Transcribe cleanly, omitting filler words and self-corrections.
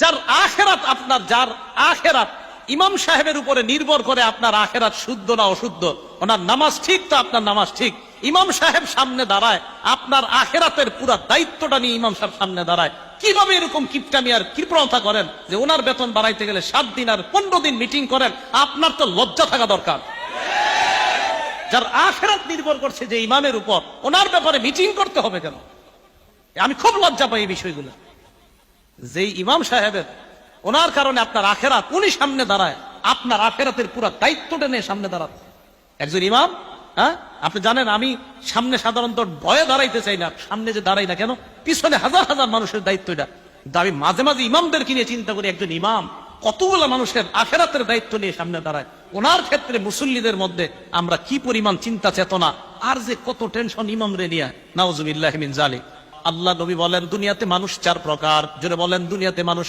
যার আখেরাত আপনার, যার আখেরাত ইমাম সাহেবের উপরে নির্ভর করে আপনার আখেরাত শুদ্ধ না অশুদ্ধ, ওনার নামাজ ঠিক তো আপনার নামাজ ঠিক, ইমাম সাহেব সামনে দাঁড়ায়, আপনার আখেরাতের পুরা দায়িত্বটা নিয়ে ইমাম সাহেব সামনে দাঁড়ায়, কিভাবে এরকম কিপটামি আর কৃপণতা করেন যে ওনার বেতন বাড়াইতে গেলে 7 দিন আর 15 দিন মিটিং করেন? আপনার তো লজ্জা থাকা দরকার। যার আখেরাত নির্ভর করছে যে ইমামের উপর, ওনার ব্যাপারে মিটিং করতে হবে কেন? আমি খুব লজ্জা পাই এই বিষয়গুলো। যে ইমাম সাহেবের, ওনার কারণে আপনার আখেরাত, উনি সামনে দাঁড়ায়, আপনার আখেরাতের পুরো দায়িত্বটা নিয়ে সামনে দাঁড়ান একজন ইমাম। হ্যাঁ, আপনি জানেন আমি সামনে সাধারণত ভয়ে দাঁড়াইতে চাই না, সামনে যে দাঁড়াই না কেন, পিছনে হাজার হাজার মানুষের দায়িত্ব এটা। কিন্তু আমি মাঝে মাঝে ইমামদেরকে নিয়ে চিন্তা করি, একজন ইমাম কতগুলো মানুষের আখেরাতের দায়িত্ব নিয়ে সামনে দাঁড়ায়, ওনার ক্ষেত্রে মুসল্লিদের মধ্যে আমরা কি পরিমাণ চিন্তা চেতনা আর যে কত টেনশন ইমাম রে নিয়ে, নাউজুবিল্লাহি মিন জালিক। আল্লাহ নবী বলেন দুনিয়াতে মানুষ 4 প্রকার। জোরে বলেন, দুনিয়াতে মানুষ